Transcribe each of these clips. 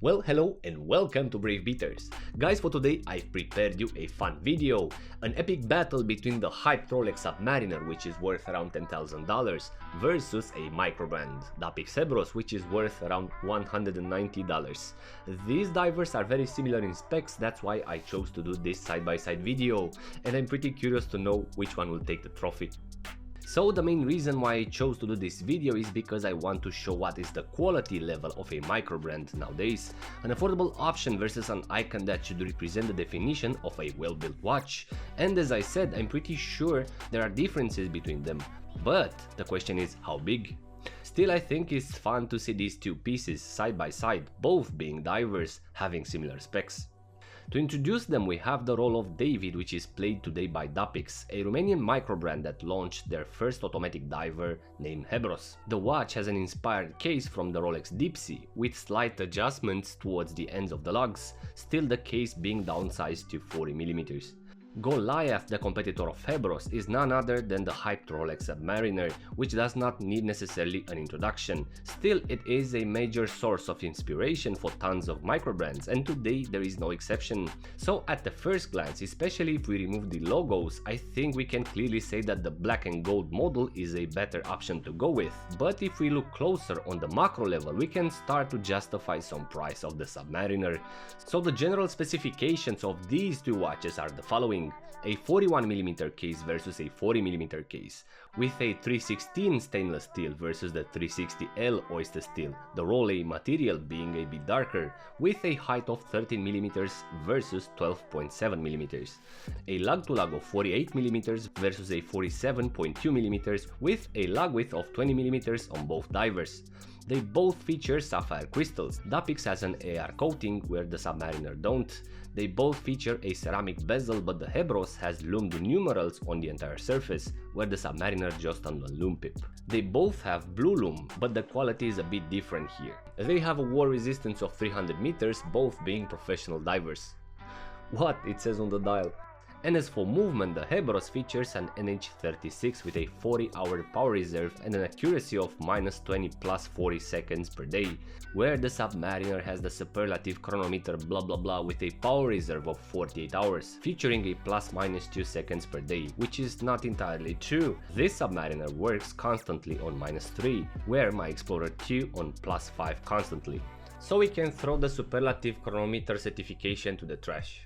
Well, hello and welcome to Brave Beaters. Guys, for today I've prepared you a fun video. An epic battle between the hyped Rolex Submariner, which is worth around $10,000, versus a micro brand, Dapix Hebros, which is worth around $190. These divers are very similar in specs, that's why I chose to do this side-by-side video, and I'm pretty curious to know which one will take the trophy. So the main reason why I chose to do this video is because I want to show what is the quality level of a micro brand nowadays, an affordable option versus an icon that should represent the definition of a well-built watch. And as I said, I'm pretty sure there are differences between them, but the question is how big? Still, I think it's fun to see these two pieces side by side, both being divers, having similar specs. To introduce them, we have the role of David, which is played today by Dapix, a Romanian micro brand that launched their first automatic diver named Hebros. The watch has an inspired case from the Rolex Deep Sea, with slight adjustments towards the ends of the lugs, still the case being downsized to 40mm. Goliath, the competitor of Hebros, is none other than the hyped Rolex Submariner, which does not need necessarily an introduction. Still, it is a major source of inspiration for tons of micro brands, and today there is no exception. So at the first glance, especially if we remove the logos, I think we can clearly say that the black and gold model is a better option to go with. But if we look closer on the macro level, we can start to justify some price of the Submariner. So the general specifications of these two watches are the following: a 41mm case versus a 40mm case, with a 316 stainless steel versus the 360L oyster steel, the Role material being a bit darker, with a height of 13mm versus 12.7mm, a lug-to-lug of 48mm versus a 47.2mm, with a lug width of 20mm on both divers. They both feature sapphire crystals. Dapix has an AR coating where the Submariner don't. They both feature a ceramic bezel, but the Hebros has loomed numerals on the entire surface, where the Submariner just on the loom pip. They both have blue loom, but the quality is a bit different here. They have a wall resistance of 300 meters, both being professional divers. What? It says on the dial. And as for movement, the Hebros features an NH36 with a 40-hour power reserve and an accuracy of -20 plus 40 seconds per day, where the Submariner has the superlative chronometer blah blah blah with a power reserve of 48 hours, featuring a +/2 seconds per day, which is not entirely true. This Submariner works constantly on -3, where my Explorer 2 on +5 constantly. So we can throw the superlative chronometer certification to the trash.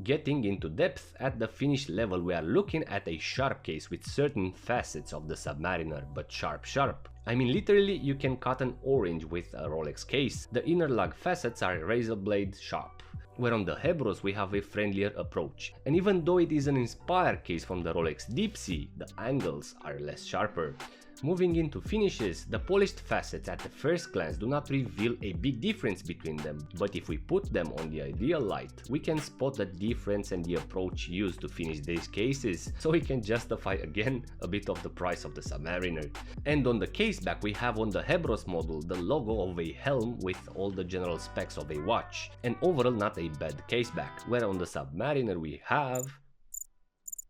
Getting into depth, at the finish level we are looking at a sharp case with certain facets of the Submariner, but sharp. I mean, literally you can cut an orange with a Rolex case. The inner lug facets are razor blade sharp, where on the Hebros we have a friendlier approach. And even though it is an inspired case from the Rolex Deep Sea, the angles are less sharper. Moving into finishes, the polished facets at the first glance do not reveal a big difference between them, but if we put them on the ideal light, we can spot the difference and the approach used to finish these cases, so we can justify again a bit of the price of the Submariner. And on the case back we have on the Hebros model the logo of a helm with all the general specs of a watch, and overall not a bad case back, where on the Submariner we have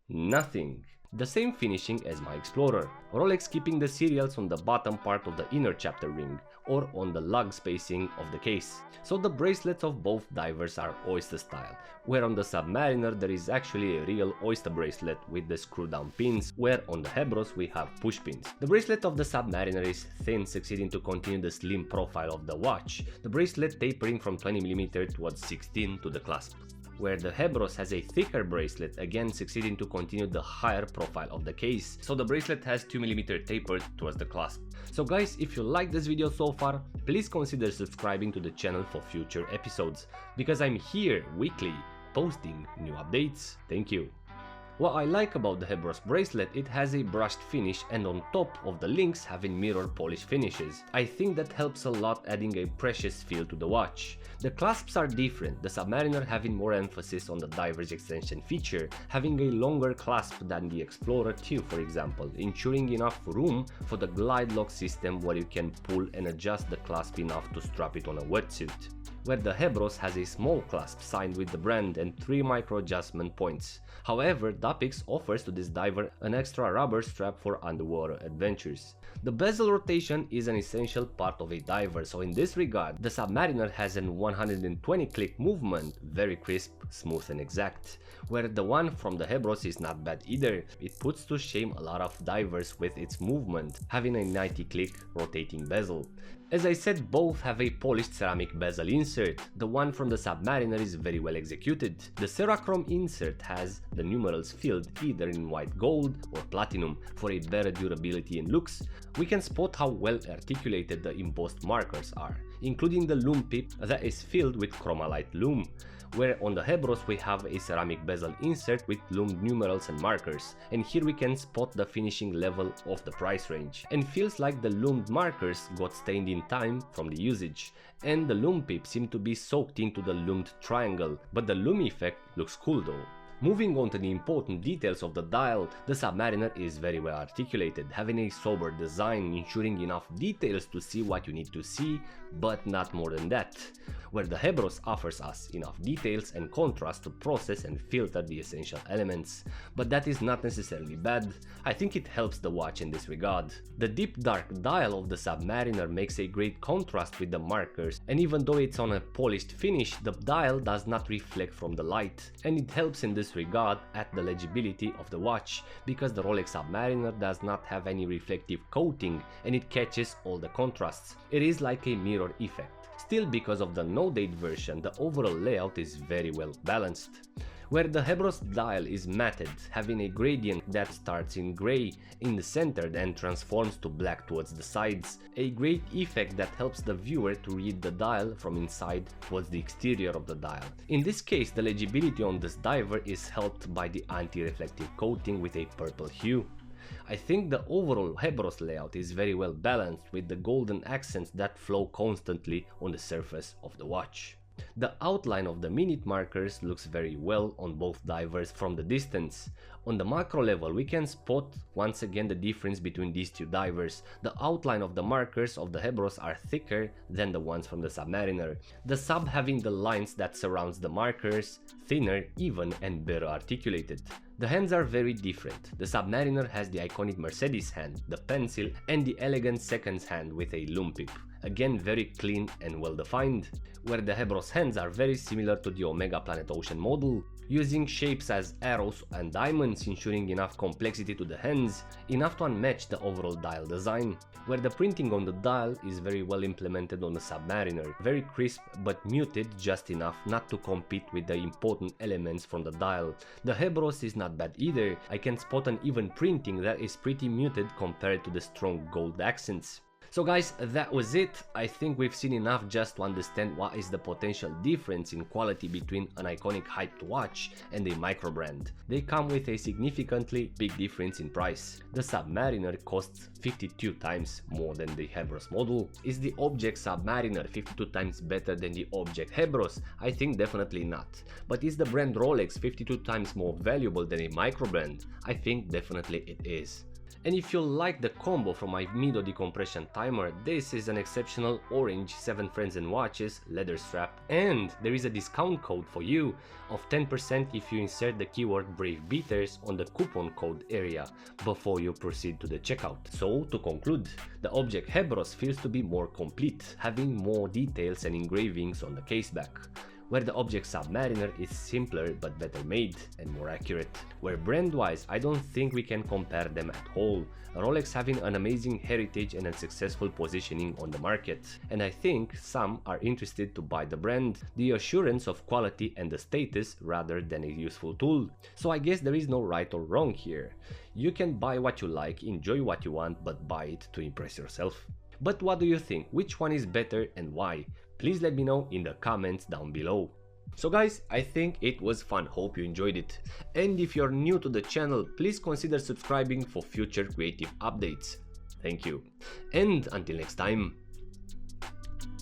nothing. The same finishing as my Explorer, Rolex keeping the serials on the bottom part of the inner chapter ring, or on the lug spacing of the case. So the bracelets of both divers are oyster style, where on the Submariner there is actually a real oyster bracelet with the screw down pins, where on the Hebros we have push pins. The bracelet of the Submariner is thin, succeeding to continue the slim profile of the watch, the bracelet tapering from 20mm towards 16 to the clasp, where the Hebros has a thicker bracelet, again succeeding to continue the higher profile of the case, so the bracelet has 2mm tapered towards the clasp. So guys, if you like this video so far, please consider subscribing to the channel for future episodes, because I'm here weekly posting new updates. Thank you. What I like about the Hebros bracelet, it has a brushed finish, and on top of the links having mirror polish finishes. I think that helps a lot, adding a precious feel to the watch. The clasps are different, the Submariner having more emphasis on the diver's extension feature, having a longer clasp than the Explorer 2 for example, ensuring enough room for the glide lock system where you can pull and adjust the clasp enough to strap it on a wetsuit. where the Hebros has a small clasp signed with the brand and 3 micro adjustment points. However, Dapix offers to this diver an extra rubber strap for underwater adventures. The bezel rotation is an essential part of a diver, so in this regard, the Submariner has an 120 click movement, very crisp, smooth and exact, where the one from the Hebros is not bad either. It puts to shame a lot of divers with its movement, having a 90 click rotating bezel. As I said, both have a polished ceramic bezel insert. The one from the Submariner is very well executed. The Cerachrome insert has the numerals filled either in white gold or platinum for a better durability and looks. We can spot how well articulated the embossed markers are, including the lume pip that is filled with chromalite lume, where on the Hebros we have a ceramic bezel insert with lumed numerals and markers, and here we can spot the finishing level of the price range, and feels like the lumed markers got stained in time from the usage, and the lume pip seemed to be soaked into the lumed triangle, but the lume effect looks cool though. Moving on to the important details of the dial, the Submariner is very well articulated, having a sober design, ensuring enough details to see what you need to see, but not more than that, where the Hebros offers us enough details and contrast to process and filter the essential elements, but that is not necessarily bad. I think it helps the watch in this regard. The deep dark dial of the Submariner makes a great contrast with the markers, and even though it's on a polished finish, the dial does not reflect from the light, and it helps in this regard at the legibility of the watch, because the Rolex Submariner does not have any reflective coating and it catches all the contrasts. It is like a mirror effect. Still, because of the no-date version, the overall layout is very well balanced, where the Hebros dial is matted, having a gradient that starts in grey in the center and transforms to black towards the sides, a great effect that helps the viewer to read the dial from inside towards the exterior of the dial. In this case, the legibility on this diver is helped by the anti-reflective coating with a purple hue. I think the overall Hebros layout is very well balanced with the golden accents that flow constantly on the surface of the watch. The outline of the minute markers looks very well on both divers from the distance. On the macro level, we can spot once again the difference between these two divers. The outline of the markers of the Hebros are thicker than the ones from the Submariner, the sub having the lines that surrounds the markers, thinner, even and better articulated. The hands are very different. The Submariner has the iconic Mercedes hand, the pencil, and the elegant seconds hand with a lume pip. Again, very clean and well defined, where the Hebros hands are very similar to the Omega Planet Ocean model, using shapes as arrows and diamonds, ensuring enough complexity to the hands, enough to unmatch the overall dial design, where the printing on the dial is very well implemented on the Submariner, very crisp but muted just enough not to compete with the important elements from the dial. The Hebros is not bad either. I can spot an even printing that is pretty muted compared to the strong gold accents. So guys, that was it. I think we've seen enough just to understand what is the potential difference in quality between an iconic hyped watch and a micro brand. They come with a significantly big difference in price. The Submariner costs 52 times more than the Hebros model. Is the Object Submariner 52 times better than the Object Hebros? I think definitely not. But is the brand Rolex 52 times more valuable than a micro brand? I think definitely it is. And if you like the combo from my Mido decompression timer, this is an exceptional orange 7 Friends and Watches leather strap, and there is a discount code for you of 10% if you insert the keyword Brave Beaters on the coupon code area before you proceed to the checkout. So to conclude, the Object Hebros feels to be more complete, having more details and engravings on the caseback, where the Object Submariner is simpler but better made and more accurate, where brand-wise I don't think we can compare them at all. Rolex having an amazing heritage and a successful positioning on the market, and I think some are interested to buy the brand, the assurance of quality and the status rather than a useful tool. So I guess there is no right or wrong here. You can buy what you like, enjoy what you want, but buy it to impress yourself. But what do you think? Which one is better and why? Please let me know in the comments down below. So guys, I think it was fun, hope you enjoyed it. And if you're new to the channel, please consider subscribing for future creative updates. Thank you. And until next time,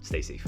stay safe.